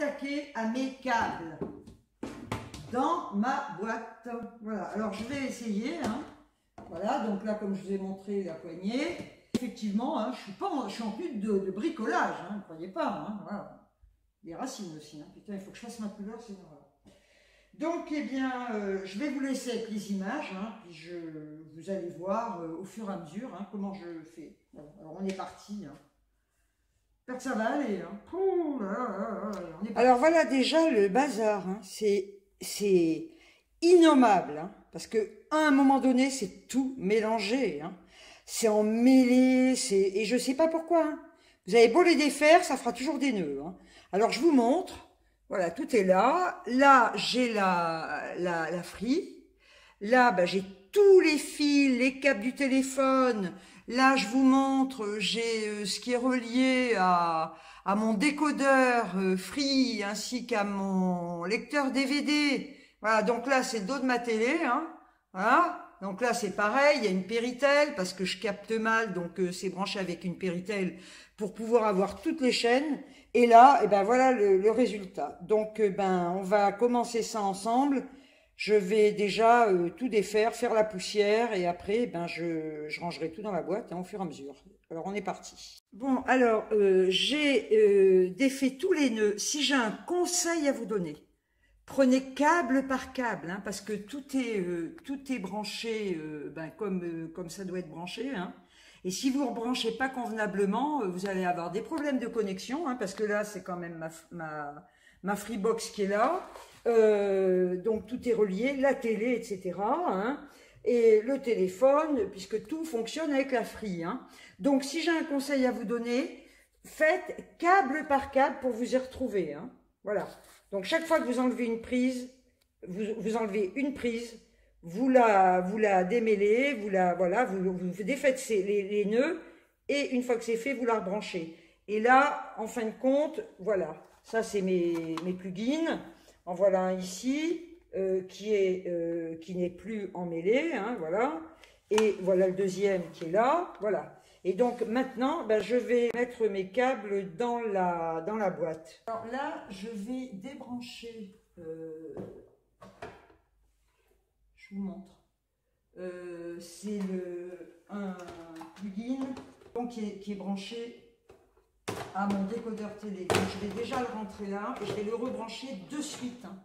attaquer à mes câbles dans ma boîte. Voilà, alors je vais essayer. Hein. Voilà, donc là, comme je vous ai montré la poignée, effectivement, hein, je suis en plus de bricolage, hein, ne croyez pas. Hein, voilà. Les racines aussi. Hein. Putain, il faut que je fasse ma couleur, sinon voilà. Donc, eh bien, je vais vous laisser avec les images, hein, puis vous allez voir au fur et à mesure hein, comment je fais. Bon, alors, on est parti. Hein. J'espère que ça va aller. Hein. Oh là là là, on est parti. Alors, voilà déjà le bazar. Hein, c'est innommable, hein, parce qu'à un moment donné, c'est tout mélangé. Hein. C'est emmêlé, et je ne sais pas pourquoi. Hein. Vous avez beau les défaire, ça fera toujours des nœuds. Hein. Alors, je vous montre. Voilà, tout est là. Là, j'ai la frie. Là, bah, j'ai tous les fils, les câbles du téléphone. Là, je vous montre, j'ai ce qui est relié à mon décodeur Free ainsi qu'à mon lecteur DVD. Voilà, donc là, c'est le dos de ma télé. Hein. Voilà. Donc là, c'est pareil, il y a une Péritel parce que je capte mal, donc c'est branché avec une Péritel pour pouvoir avoir toutes les chaînes. Et là, eh ben voilà le résultat. Donc, ben, on va commencer ça ensemble. Je vais déjà tout défaire, faire la poussière et après, ben, je rangerai tout dans la boîte hein, au fur et à mesure. Alors, on est parti. Bon, alors, j'ai défait tous les nœuds. Si j'ai un conseil à vous donner, prenez câble par câble, hein, parce que tout est branché ben, comme ça doit être branché, hein. Et si vous ne rebranchez pas convenablement, vous allez avoir des problèmes de connexion, hein, parce que là, c'est quand même ma Freebox qui est là. Donc, tout est relié, la télé, etc. Hein, et le téléphone, puisque tout fonctionne avec la Free. Hein. Donc, si j'ai un conseil à vous donner, faites câble par câble pour vous y retrouver. Hein. Voilà. Donc, chaque fois que vous enlevez une prise, vous enlevez une prise, vous la démêlez, vous défaites les nœuds et une fois que c'est fait, vous la rebranchez. Et là, en fin de compte, voilà, ça c'est mes plugins. En voilà un ici qui n'est plus emmêlé, hein, voilà. Et voilà le deuxième qui est là, voilà. Et donc maintenant, ben, je vais mettre mes câbles dans la boîte. Alors là, je vais débrancher. Je vous montre. C'est un plugin donc, qui est branché à mon décodeur télé. Donc, je vais déjà le rentrer là et je vais le rebrancher de suite. Hein.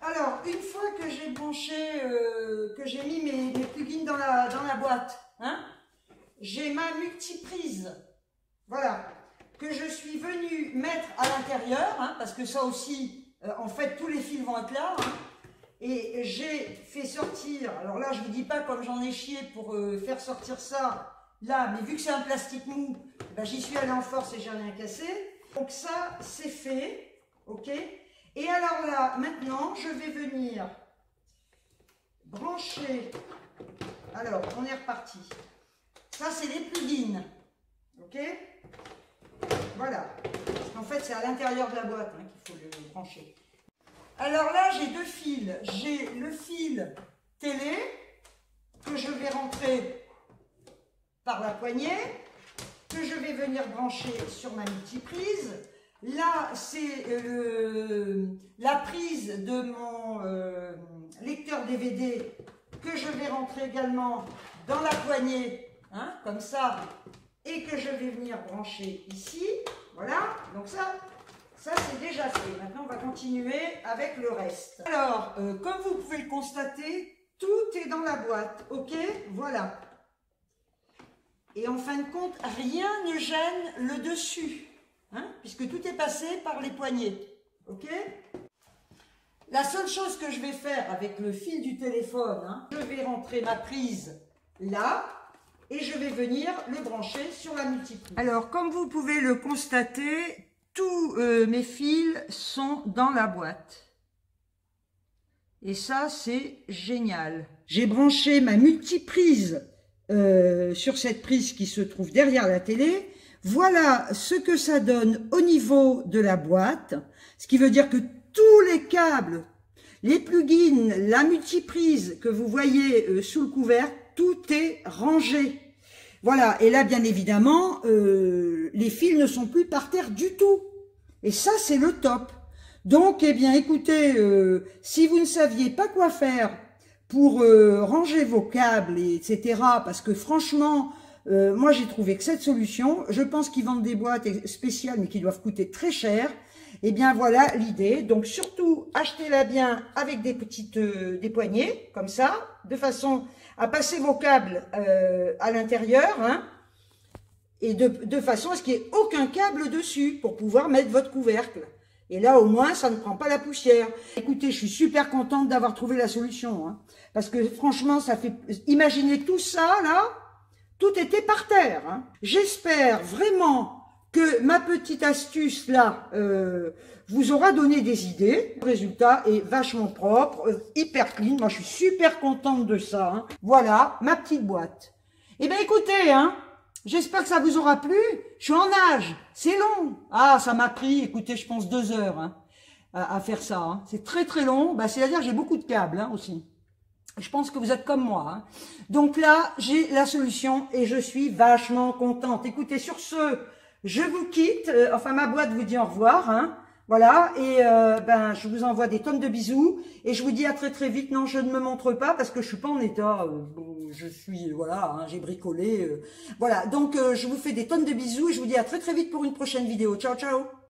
Alors, une fois que j'ai branché, que j'ai mis mes plugins dans la boîte, hein, j'ai ma multiprise, voilà, que je suis venue mettre à l'intérieur, hein, parce que ça aussi, en fait, tous les fils vont être là. Hein. Et j'ai fait sortir, alors là je ne vous dis pas comme j'en ai chié pour faire sortir ça là, mais vu que c'est un plastique mou, ben, j'y suis allée en force et j'ai rien cassé. Donc ça c'est fait, ok. Et alors là, maintenant je vais venir brancher, alors on est reparti. Ça c'est les plugins, ok. Voilà, parce qu'en fait c'est à l'intérieur de la boîte hein, qu'il faut le brancher. Alors là, j'ai deux fils. J'ai le fil télé que je vais rentrer par la poignée, que je vais venir brancher sur ma multiprise. Là, c'est la prise de mon lecteur DVD que je vais rentrer également dans la poignée, hein, comme ça, et que je vais venir brancher ici. Voilà, donc ça c'est déjà fait. Maintenant, on va continuer avec le reste. Alors, comme vous pouvez le constater, tout est dans la boîte, ok? Voilà. Et en fin de compte, rien ne gêne le dessus, hein, puisque tout est passé par les poignées, ok? La seule chose que je vais faire avec le fil du téléphone, hein, je vais rentrer ma prise là, et je vais venir le brancher sur la multiprise. Alors, comme vous pouvez le constater, tous mes fils sont dans la boîte. Et ça, c'est génial. J'ai branché ma multiprise sur cette prise qui se trouve derrière la télé. Voilà ce que ça donne au niveau de la boîte. Ce qui veut dire que tous les câbles, les plugins, la multiprise que vous voyez sous le couvercle, tout est rangé. Voilà, et là, bien évidemment, les fils ne sont plus par terre du tout. Et ça, c'est le top. Donc, eh bien, écoutez, si vous ne saviez pas quoi faire pour ranger vos câbles, etc., parce que franchement, moi, j'ai trouvé que cette solution, je pense qu'ils vendent des boîtes spéciales, mais qui doivent coûter très cher. Eh bien, voilà l'idée. Donc, surtout, achetez-la bien avec des des poignées, comme ça, de façon à passer vos câbles à l'intérieur, hein, et de façon à ce qu'il n'y ait aucun câble dessus pour pouvoir mettre votre couvercle. Et là, au moins, ça ne prend pas la poussière. Écoutez, je suis super contente d'avoir trouvé la solution, hein, parce que franchement, ça fait... Imaginez tout ça, là, tout était par terre. Hein. J'espère vraiment que ma petite astuce, là, vous aura donné des idées. Le résultat est vachement propre, hyper clean. Moi, je suis super contente de ça. Hein. Voilà, ma petite boîte. Eh bien, écoutez, hein, j'espère que ça vous aura plu. Je suis en nage, c'est long. Ah, ça m'a pris, écoutez, je pense 2 heures hein, à faire ça. Hein. C'est très très long. Bah, c'est-à-dire j'ai beaucoup de câbles hein, aussi. Je pense que vous êtes comme moi. Hein. Donc là, j'ai la solution et je suis vachement contente. Écoutez, sur ce, je vous quitte. Enfin, ma boîte vous dit au revoir. Hein. Voilà, et ben je vous envoie des tonnes de bisous et je vous dis à très très vite. Non, je ne me montre pas parce que je suis pas en état. Je suis voilà, hein, j'ai bricolé. Voilà, donc je vous fais des tonnes de bisous et je vous dis à très très vite pour une prochaine vidéo. Ciao ciao.